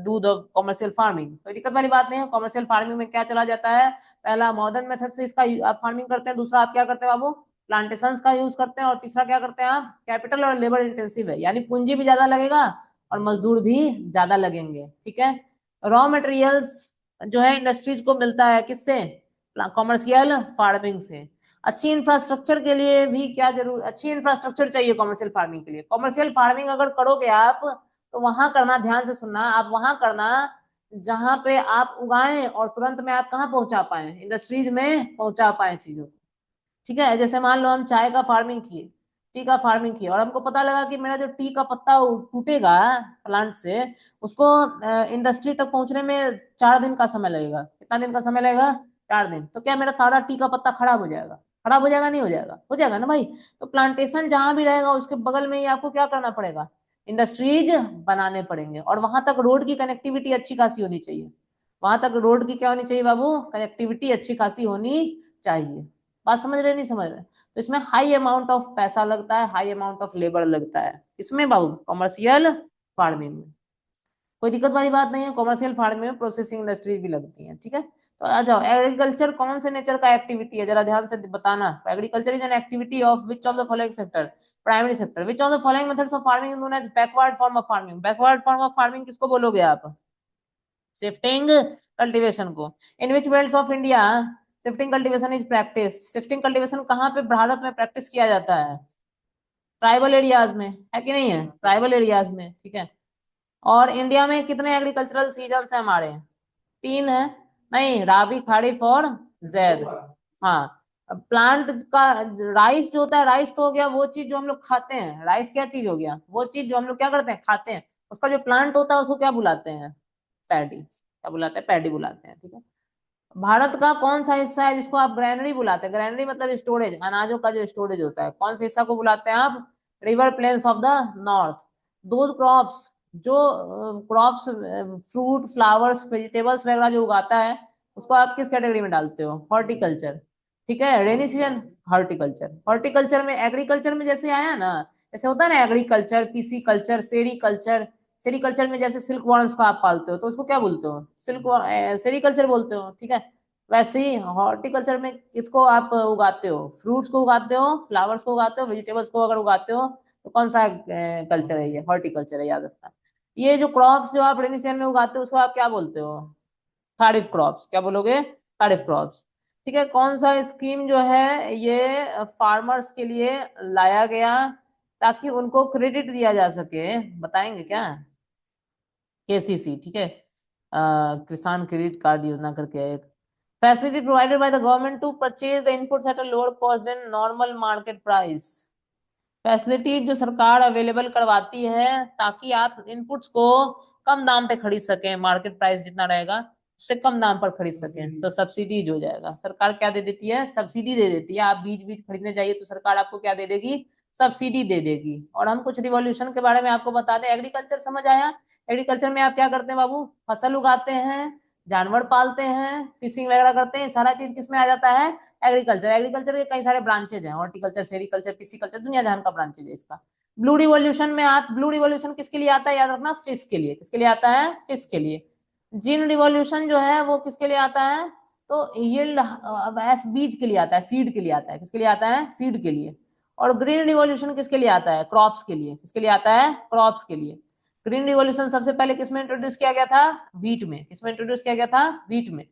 do the commercial farming। कोई दिक्कत वाली बात नहीं है। commercial farming में क्या चला जाता है, पहला मॉडर्न मेथड से इसका आप फार्मिंग करते हैं, दूसरा आप क्या करते हैं बाबू, प्लांटेशंस का यूज करते हैं, और तीसरा क्या करते हैं आप, कैपिटल और लेबर इंटेंसिव है, यानी पूंजी भी ज्यादा लगेगा और मजदूर भी ज्यादा लगेंगे। ठीक है, रॉ मटेरियल्स जो है इंडस्ट्रीज को मिलता है किससे, कॉमर्शियल फार्मिंग से। अच्छी इंफ्रास्ट्रक्चर के लिए भी क्या जरूर, अच्छी इंफ्रास्ट्रक्चर चाहिए कॉमर्शियल फार्मिंग के लिए। कॉमर्शियल फार्मिंग अगर करोगे आप, तो वहां करना, ध्यान से सुनना, आप वहां करना जहां पे आप उगाएं और तुरंत में आप कहाँ पहुंचा पाए, इंडस्ट्रीज में पहुंचा पाए चीजों को। ठीक है, जैसे मान लो हम चाय का फार्मिंग किए, टी का फार्मिंग किया, और हमको पता लगा कि मेरा जो टी का पत्ता टूटेगा प्लांट से, उसको इंडस्ट्री तक पहुंचने में 4 दिन का समय लगेगा। कितना दिन का समय लगेगा, 4 दिन। तो क्या मेरा सारा टी का पत्ता खराब हो जाएगा, खराब हो जाएगा नहीं हो जाएगा, हो जाएगा ना भाई। तो प्लांटेशन जहां भी रहेगा उसके बगल में ही आपको क्या करना पड़ेगा, इंडस्ट्रीज बनाने पड़ेंगे। और वहां तक रोड की कनेक्टिविटी अच्छी खासी होनी चाहिए। वहां तक रोड की क्या होनी चाहिए बाबू, कनेक्टिविटी अच्छी खासी होनी चाहिए। बात समझ रहे नहीं समझ रहे, तो इसमें हाई अमाउंट ऑफ पैसा लगता है, हाई अमाउंट ऑफ लेबर लगता है। इसमें बाबू कॉमर्शियल फार्मिंग में कोई दिक्कत वाली बात नहीं है। कॉमर्शियल फार्मिंग में प्रोसेसिंग इंडस्ट्रीज भी लगती है। ठीक है, तो आ जाओ, एग्रीकल्चर कौन से नेचर का एक्टिविटी है, जरा ध्यान से बताना। Agriculture is an activity of which of the following sector, primary sector. Which of the following methods of farming known as backward form of farming. Backward form of farming किसको बोलोगे आप, shifting cultivation को। In which belts of India shifting cultivation is practice. Shifting cultivation कहाँ पे भारत में practice किया जाता है, ट्राइबल एरियाज में, है कि नहीं है, ट्राइबल एरियाज में। ठीक है, और इंडिया में कितने एग्रीकल्चरल सीजन है हमारे, 3 है। नहीं, राबी, खरीफ और जैद। हाँ, प्लांट का राइस जो होता है, राइस तो हो गया वो चीज जो हम लोग खाते हैं। राइस क्या चीज हो गया, वो चीज जो हम लोग क्या करते हैं, खाते हैं। उसका जो प्लांट होता है उसको क्या बुलाते हैं, पैडी। क्या बुलाते हैं, पैडी बुलाते हैं। ठीक है, भारत का कौन सा हिस्सा है जिसको आप ग्रैनरी बुलाते हैं, ग्रैनरी मतलब स्टोरेज, अनाजों का जो स्टोरेज होता है, कौन से हिस्सा को बुलाते हैं आप, river plains of the north. दो क्रॉप्स, जो क्रॉप्स फ्रूट, फ्लावर्स, वेजिटेबल्स वगैरह जो उगाता है, उसको आप किस कैटेगरी में डालते हो, हॉर्टिकल्चर। ठीक है, रेनी सीजन, हॉर्टिकल्चर। हॉर्टिकल्चर में, एग्रीकल्चर में जैसे आया ना, जैसे होता है ना एग्रीकल्चर, पीसी कल्चर, सेरी कल्चर, सेरिकल्चर में जैसे सिल्क वॉर्म्स को आप पालते हो तो उसको क्या बोलते हो, सिल्क सेरिकल्चर बोलते हो, ठीक है। वैसे ही हॉर्टिकल्चर में किसको आप उगाते हो, फ्रूट्स को उगाते हो, फ्लावर्स को उगाते हो, वेजिटेबल्स को अगर उगाते हो तो कौन सा कल्चर है, ये हॉर्टिकल्चर है, याद रखना। ये जो क्रॉप्स जो आप रेनी सीजन में उगाते हो उसको आप क्या बोलते हो, खारिफ क्रॉप्स, क्या बोलोगे, खारिफ क्रॉप्स। ठीक है, कौन सा स्कीम जो है ये फार्मर्स के लिए लाया गया ताकि उनको क्रेडिट दिया जा सके, बताएंगे क्या, केसीसी, ठीक है, किसान क्रेडिट कार्ड योजना करके एक facility provided by the government to purchase the inputs at a lower cost than normal market price. Facility जो सरकार अवेलेबल करवाती है ताकि आप इनपुट्स को कम दाम पे खरीद सकें, मार्केट प्राइस जितना रहेगा उससे कम दाम पर खरीद सकें, तो सब्सिडीज हो जाएगा। सरकार क्या दे देती है, सब्सिडी दे देती है। आप बीज बीज खरीदने जाइए तो सरकार आपको क्या दे देगी, सब्सिडी दे देगी। और हम कुछ रिवॉल्यूशन के बारे में आपको बता दें। एग्रीकल्चर समझ आया, एग्रीकल्चर में आप क्या करते हैं बाबू, फसल उगाते हैं, जानवर पालते हैं, फिशिंग वगैरह करते हैं, सारा चीज किसमें आ जाता है, एग्रीकल्चर। एग्रीकल्चर के कई सारे ब्रांचेज हैं, हॉर्टिकल्चर, सेरिकल्चर, पिसिकल्चर, दुनिया जहान का ब्रांचेज है इसका। ब्लू रिवॉल्यूशन में आप, ब्लू रिवॉल्यूशन किसके लिए आता है, याद रखना, फिश के लिए। किसके लिए आता है, फिश के लिए। जीन रिवॉल्यूशन जो है वो किसके लिए आता है, तो यील्ड बीज के लिए आता है, सीड के लिए आता है। किसके लिए आता है, सीड के लिए। और ग्रीन रिवॉल्यूशन किसके लिए आता है, क्रॉप्स के लिए। किसके लिए आता है, क्रॉप्स के लिए। ग्रीन रिवॉल्यूशन सबसे पहले किसमें इंट्रोड्यूस किया गया था, वीट में। किसमें इंट्रोड्यूस किया गया था, वीट में।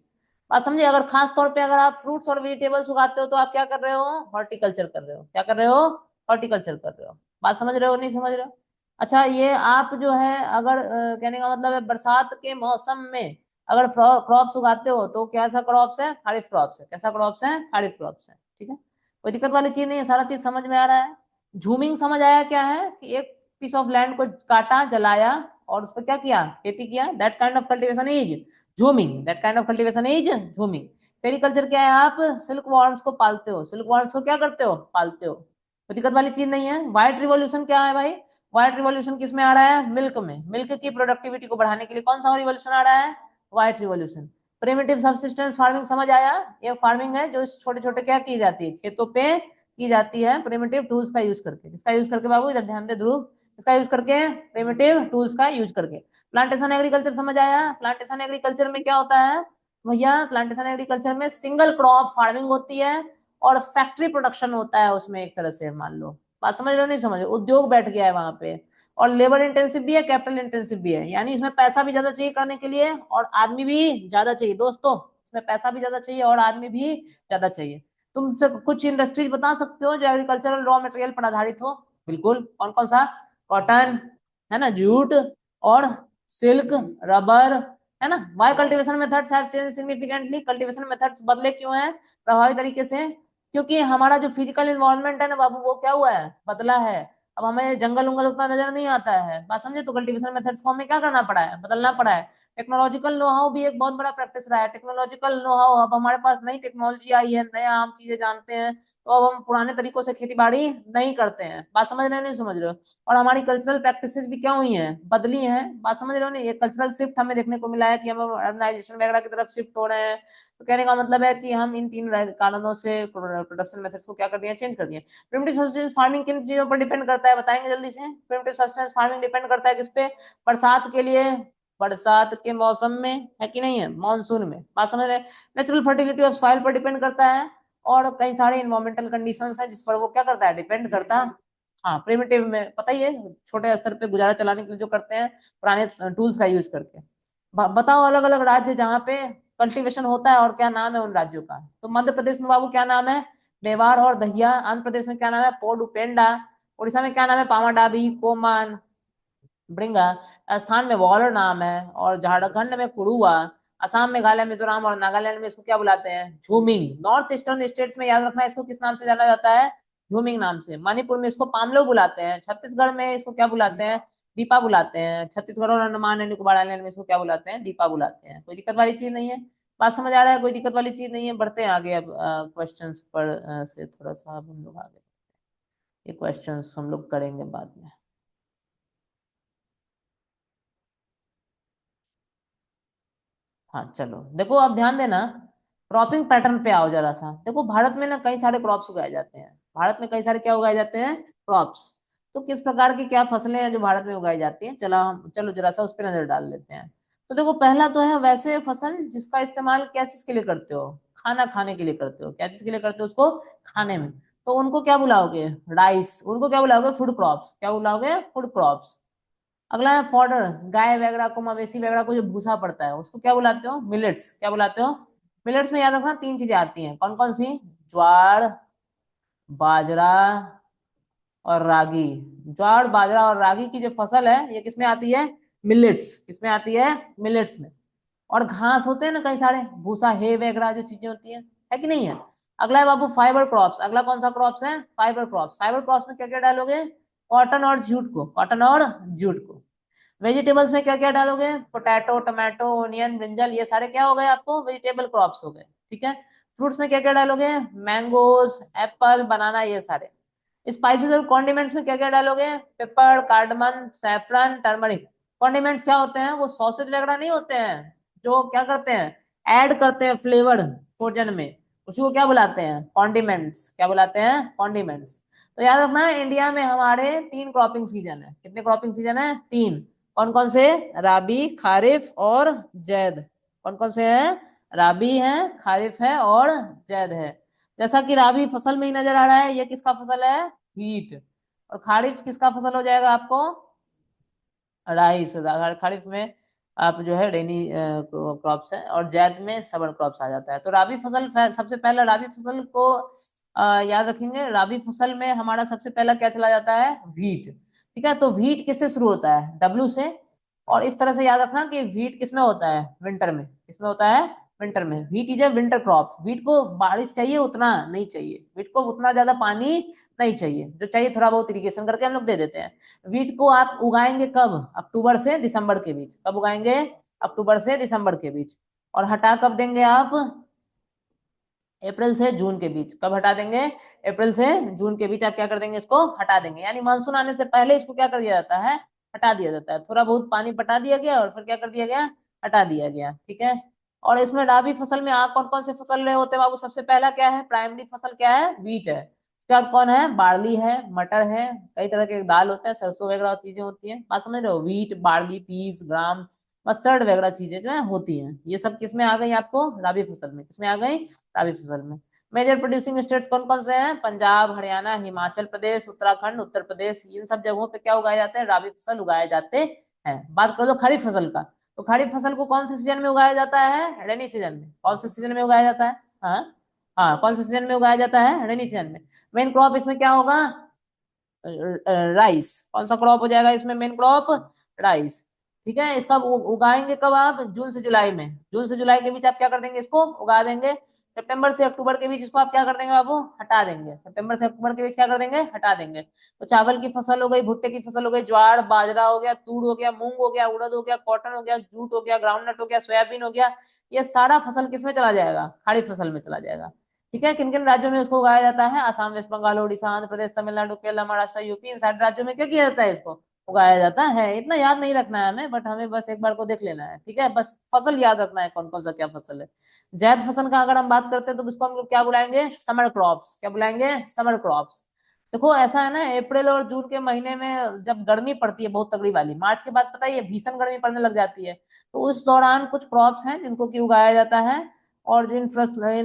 बात समझे। अगर खास तौर पे अगर आप फ्रूट्स और वेजिटेबल्स उगाते हो तो आप क्या कर रहे हो, हॉर्टिकल्चर कर रहे हो। क्या कर रहे हो, हॉर्टिकल्चर कर रहे हो। बात समझ रहे हो, नहीं समझ रहे हो। अच्छा, ये आप जो है अगर कहने का मतलब है बरसात के मौसम में अगर क्रॉप्स उगाते हो तो कैसा क्रॉप्स है, खारिफ क्रॉप्स है। कैसा क्रॉप्स है, खारिफ क्रॉप्स है, ठीक है। कोई दिक्कत वाली चीज नहीं है, सारा चीज समझ में आ रहा है। झूमिंग समझ आया क्या है, कि एक पीस ऑफ लैंड को काटा, जलाया और उस पर क्या किया, खेती किया। That kind of cultivation is jhuming. That kind of cultivation is jhuming. Sericulture क्या है, आप सिल्क वॉर्म्स को पालते हो। सिल्क वॉर्म्स को क्या करते हो, पालते हो। कोई दिक्कत वाली चीज नहीं है। व्हाइट रिवॉल्यूशन क्या है भाई, व्हाइट रिवॉल्यूशन किस में आ रहा है, मिल्क में। मिल्क की प्रोडक्टिविटी को बढ़ाने के लिए कौन सा रिवॉल्यूशन आ रहा है, white revolution. Primitive subsistence farming समझ आया, ये फार्मिंग है जो छोटे छोटे क्या की जाती है, खेतों पे की जाती है प्रिमिटिव टूल्स का यूज करके। किसका यूज करके बाबू, इधर ध्यान दे ध्रुव, इसका यूज करके, प्रिमिटिव टूल्स का यूज करके। प्लांटेशन एग्रीकल्चर समझ आया। प्लांटेशन एग्रीकल्चर में क्या होता है भैया, प्लांटेशन एग्रीकल्चर में सिंगल क्रॉप फार्मिंग होती है और फैक्ट्री प्रोडक्शन होता है उसमें, एक तरह से मान लो। बात समझ रहे हो, नहीं समझ रहे हो, उद्योग बैठ गया है वहां पे। और लेबर इंटेंसिव भी है, कैपिटल इंटेंसिव भी है, यानी इसमें पैसा भी ज्यादा चाहिए करने के लिए और आदमी भी ज्यादा चाहिए दोस्तों। इसमें पैसा भी ज्यादा चाहिए और आदमी भी ज्यादा चाहिए। तुम से कुछ इंडस्ट्रीज बता सकते हो जो एग्रीकल्चरल रॉ मटेरियल पर आधारित हो, बिल्कुल। कौन कौन सा, कॉटन है ना, जूट और सिल्क, रबर, है ना। Why cultivation methods have change significantly. Cultivation methods बदले क्यों हैं प्रभावी तरीके से, क्योंकि हमारा जो फिजिकल इन्वायरमेंट है ना बाबू वो क्या हुआ है, बदला है। अब हमें जंगल उंगल उतना नजर नहीं आता है, बात समझे। तो कल्टीवेशन मेथड्स को हमें क्या करना पड़ा है, बदलना पड़ा है। टेक्नोलॉजिकल नो हाउ भी एक बहुत बड़ा प्रैक्टिस रहा है। टेक्नोलॉजिकल नो हाउ, अब हमारे पास नई टेक्नोलॉजी आई है, नया हम चीजें जानते हैं, तो अब हम पुराने तरीकों से खेती बाड़ी नहीं करते हैं। बात समझ रहे हो, नहीं समझ रहे हो। और हमारी कल्चरल प्रैक्टिसेस भी क्या हुई हैं, बदली हैं। बात समझ रहे हो नहीं। ये कल्चरल शिफ्ट हमें देखने को मिला है कि हम अर्बनाइजेशन वगैरह की तरफ शिफ्ट हो रहे हैं। तो कहने का मतलब है कि हम इन तीन कारणों से प्रोडक्शन मेथड्स को क्या कर दिए, चेंज कर दिए। प्रिमिटिव सस्टेनेंस फार्मिंग किन चीजों पर डिपेंड करता है, बताएंगे जल्दी से। प्रिमिटिव सस्टेनेंस फार्मिंग डिपेंड करता है किस पे, बरसात के लिए, बरसात के मौसम में, है कि नहीं है, मानसून में। बात समझ रहे। नेचुरल फर्टिलिटी ऑफ सॉइल पर डिपेंड करता है और कई सारे इन्वायरमेंटल कंडीशंस है जिस पर वो क्या करता है, डिपेंड करता है। हाँ, प्रिमिटिव में पता ही है, छोटे स्तर पे गुजारा चलाने के लिए जो करते हैं पुराने टूल्स का यूज करके। बताओ अलग अलग राज्य जहाँ पे कल्टीवेशन होता है और क्या नाम है उन राज्यों का। तो मध्य प्रदेश में बाबू क्या नाम है, मेवाड़ और दहिया। आंध्र प्रदेश में क्या नाम है, पोडुपेंडा। उड़ीसा में क्या नाम है, पामाडाबी, कोमान, ब्रिंगा। राजस्थान में वॉलर नाम है और झारखंड में कुड़ुआ। असम, मेघालय, मिजोरम और नागालैंड में इसको क्या बुलाते हैं, झूमिंग। नॉर्थ ईस्टर्न स्टेट्स में याद रखना इसको किस नाम से जाना जाता है, झूमिंग नाम से। मणिपुर में इसको पामलो बुलाते हैं। छत्तीसगढ़ में इसको क्या बुलाते हैं, दीपा बुलाते हैं। छत्तीसगढ़ और अंडमान एंड निकोबार आइलैंड में इसको क्या बुलाते हैं, दीपा बुलाते हैं। कोई दिक्कत वाली चीज नहीं है, बात समझ आ रहा है, कोई दिक्कत वाली चीज नहीं है। बढ़ते हैं आगे अब क्वेश्चंस पर से थोड़ा सा अब हम लोग आगे, ये क्वेश्चंस हम लोग करेंगे बाद में। हाँ चलो, देखो आप ध्यान देना, क्रॉपिंग पैटर्न पे आओ जरा सा। देखो भारत में ना कई सारे क्रॉप्स उगाए जाते हैं। भारत में कई सारे क्या उगाए जाते हैं, क्रॉप्स। तो किस प्रकार की क्या फसलें हैं जो भारत में उगाई जाती हैं, चलो जरा सा उस पर नजर डाल लेते हैं। तो देखो पहला तो है वैसे फसल जिसका इस्तेमाल क्या चीज के लिए करते हो, खाना खाने के लिए करते हो, क्या चीज के लिए करते हो उसको, खाने में। तो उनको क्या बुलाओगे, राइस, उनको क्या बुलाओगे, फूड क्रॉप्स, क्या बुलाओगे, फूड क्रॉप्स। अगला है फॉडर, गाय वगैरह को, मवेशी वगैरह को जो भूसा पड़ता है उसको क्या बुलाते हो, मिलेट्स, क्या बुलाते हो। मिलेट्स में याद रखना तीन चीजें आती हैं, कौन कौन सी, ज्वार, बाजरा और रागी। ज्वार बाजरा और रागी की जो फसल है ये किसमें आती है, मिलेट्स, किसमें आती है, मिलेट्स में। और घास होते हैं ना कई सारे, भूसा हे वगैरह जो चीजें होती हैं, है कि नहीं है। अगला है बाबू फाइबर क्रॉप्स, अगला कौन सा क्रॉप्स है, फाइबर क्रॉप्स। फाइबर क्रॉप्स में क्या क्या डालोगे, कॉटन और जूट को, कॉटन और जूट को। वेजिटेबल्स में क्या क्या डालोगे, पोटैटो, टमाटो, ओनियन, ब्रिंजल, ये सारे क्या हो गए आपको, वेजिटेबल क्रॉप्स हो गए, ठीक है। फ्रूट्स में क्या क्या डालोगे, मैंगोज, एप्पल, बनाना, ये सारे। स्पाइसेस और कॉन्डिमेंट्स में क्या क्या डालोगे, paper, cardamom, saffron, turmeric. Condiments क्या होते हैं, वो सॉसेज वगैरह नहीं होते हैं, जो क्या करते हैं, ऐड करते हैं फ्लेवर भोजन में, उसी को क्या बुलाते हैं, कॉन्डिमेंट्स, क्या बुलाते हैं, कॉन्डिमेंट्स। तो याद रखना इंडिया में हमारे तीन क्रॉपिंग सीजन है, कितने क्रॉपिंग सीजन है, तीन। कौन कौन से, राबी, खारिफ और जैद। कौन कौन से हैं, राबी है, खारिफ है और जैद है। जैसा कि राबी फसल में ही नजर आ रहा है, ये किसका फसल है, हीट। और खारिफ किसका फसल हो जाएगा आपको, राइस। खरीफ में आप जो है रेनी क्रॉप्स है, और जैद में समर क्रॉप्स आ जाता है। तो राबी फसल सबसे पहला राबी फसल को याद रखेंगे, राबी फसल में हमारा सबसे पहला क्या चला जाता है, व्हीट। ठीक है, तो व्हीट किससे शुरू होता है, डब्ल्यू से। और इस तरह से याद रखना कि व्हीट किसमें होता है, विंटर में, किसमें होता है, विंटर में। Wheat is a winter crop, wheat को बारिश चाहिए उतना नहीं चाहिए, व्हीट को उतना ज्यादा पानी नहीं चाहिए, जो चाहिए थोड़ा बहुत इरिगेशन करके हम लोग दे देते हैं। वीट को आप उगाएंगे कब, अक्टूबर से दिसंबर के बीच, कब उगाएंगे, अक्टूबर से दिसंबर के बीच। और हटा कब देंगे आप, अप्रैल से जून के बीच। कब हटा देंगे, अप्रैल से जून के बीच आप क्या कर देंगे, इसको हटा देंगे। यानी मानसून आने से पहले इसको क्या कर दिया जाता है, हटा दिया जाता है। थोड़ा बहुत पानी पटा दिया गया और फिर क्या कर दिया गया, हटा दिया गया, ठीक है। और इसमें राबी फसल में कौन कौन से फसल रहे होते हैं बाबू, सबसे पहला क्या है, प्राइमरी फसल क्या है, वीट है। क्या कौन है, बार्ली है, मटर है, कई तरह के दाल होते हैं, सरसों वगैरह चीजें होती हैं, बात समझ रहे हो, वीट, बार्ली, पीस, ग्राम, मस्टर्ड वगैरह चीजें जो है होती हैं, ये सब किसमें आ गई आपको, राबी फसल में, किसमें आ गई, राबी फसल में। मेजर प्रोड्यूसिंग स्टेट्स कौन कौन से हैं, पंजाब, हरियाणा, हिमाचल प्रदेश, उत्तराखंड, उत्तर प्रदेश, इन सब जगहों पे क्या उगाए जाते हैं, राबी फसल उगाए जाते हैं। बात करो तो खरीफ फसल का, तो खरीफ फसल को कौन से सीजन में उगाया जाता है, रेनी सीजन में। कौन से सीजन में उगाया जाता है, हाँ हाँ, कौन से सीजन में उगाया जाता है, रेनी सीजन में। मेन क्रॉप इसमें क्या होगा, राइस। कौन सा क्रॉप हो जाएगा इसमें, मेन क्रॉप, राइस। ठीक है, इसका उगाएंगे कब आप, जून से जुलाई में, जून से जुलाई के बीच आप क्या कर देंगे, इसको उगा देंगे। सितंबर से अक्टूबर के बीच इसको आप क्या कर देंगे बाबू, हटा देंगे। सितंबर से अक्टूबर के बीच क्या कर देंगे, हटा देंगे। तो चावल की फसल हो गई, भुट्टे की फसल हो गई, ज्वार बाजरा हो गया, तूर हो गया, मूंग हो गया, उड़द हो गया, कॉटन हो गया, जूट हो गया, ग्राउंडनट हो गया, सोयाबीन हो गया, ये सारा फसल किसमें चला जाएगा, खरीफ फसल में चला जाएगा। ठीक है, किन किन राज्यों में उसको उगाया जाता है, असम, वेस्ट बंगाल, उड़ीसा, आंध्र प्रदेश, तमिलनाडु, केरला, महाराष्ट्र, यूपी, इन सारे राज्यों में क्या किया जाता है, इसको उगाया जाता है। इतना याद नहीं रखना है हमें, बट हमें बस एक बार को देख लेना है, ठीक है, बस फसल याद रखना है कौन कौन सा क्या फसल है। जायद फसल का अगर हम बात करते हैं तो उसको हम लोग क्या बुलाएंगे, समर क्रॉप्स, क्या बुलाएंगे, समर क्रॉप्स। देखो ऐसा है ना, अप्रैल और जून के महीने में जब गर्मी पड़ती है बहुत तगड़ी वाली, मार्च के बाद पता है ये भीषण गर्मी पड़ने लग जाती है, तो उस दौरान कुछ क्रॉप्स हैं जिनको की उगाया जाता है। और इन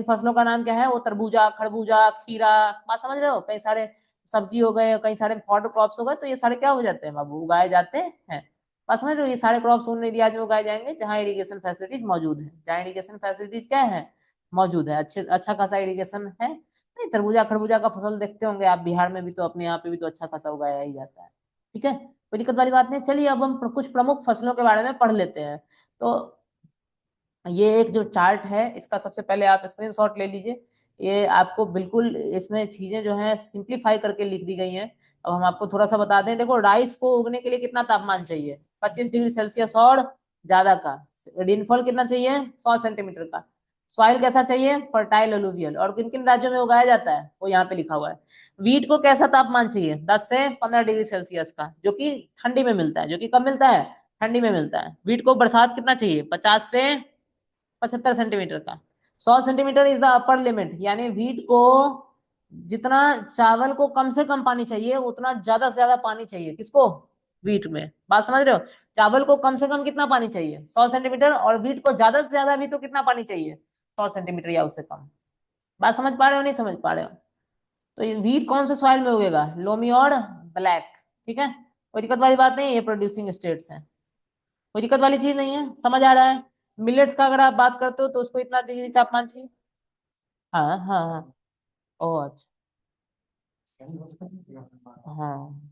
फसलों का नाम क्या है, वो तरबूजा, खरबूजा, खीरा, बात समझ रहे हो, कई सारे सब्जी हो गए, कई सारे फॉडर क्रॉप्स हो गए, तो ये सारे क्या हो जाते हैं बाबू, उगाए जाते हैं। बात समझ रहे हो, ये सारे क्रॉप्स उन एरियाज में उगाए जाएंगे जहाँ इरिगेशन फैसिलिटीज मौजूद है, जहाँ इरिगेशन फैसिलिटीज क्या है, मौजूद है, अच्छे अच्छा खासा इरिगेशन है। नहीं, तरबूजा खरबूजा का फसल देखते होंगे आप, बिहार में भी तो अपने यहाँ पे भी तो अच्छा खासा उगाया ही जाता है। ठीक है, कोई दिक्कत वाली बात नहीं। चलिए अब हम कुछ प्रमुख फसलों के बारे में पढ़ लेते हैं। तो ये एक जो चार्ट है इसका सबसे पहले आप स्क्रीनशॉट ले लीजिए। ये आपको बिल्कुल इसमें चीजें जो है सिंप्लीफाई करके लिख दी गई हैं। अब हम आपको थोड़ा सा बता दें, देखो राइस को उगने के लिए कितना तापमान चाहिए, 25 डिग्री सेल्सियस और ज्यादा का। रेनफॉल कितना चाहिए, 100 सेंटीमीटर का। सॉइल कैसा चाहिए, फर्टाइल अलुवियल। और किन किन राज्यों में उगाया जाता है वो यहाँ पे लिखा हुआ है। वीट को कैसा तापमान चाहिए, 10 से 15 डिग्री सेल्सियस का, जो कि ठंडी में मिलता है, जो कि कब मिलता है, ठंडी में मिलता है। वीट को बरसात कितना चाहिए, 50 से 75 सेंटीमीटर का। 100 centimetre is the upper limit, यानी वीट को जितना चावल को कम से कम पानी चाहिए उतना ज्यादा से ज्यादा पानी चाहिए किसको? वीट में। बात समझ रहे हो? चावल को कम से कम कितना पानी चाहिए? 100 सेंटीमीटर। और वीट को ज्यादा से ज्यादा भी तो कितना पानी चाहिए? 100 सेंटीमीटर या उससे कम। बात समझ पा रहे हो नहीं समझ पा रहे हो? तो ये वीट कौन से सॉइल में उगेगा? लोमी और ब्लैक। ठीक है, कोई दिक्कत वाली बात नहीं है, ये प्रोड्यूसिंग स्टेट्स हैं, कोई दिक्कत वाली चीज नहीं है, समझ आ रहा है? मिलेट्स का अगर आप बात करते हो तो उसको इतना डिग्री तापमान चाहिए। हाँ हाँ हाँ। ओ अच्छा। हाँ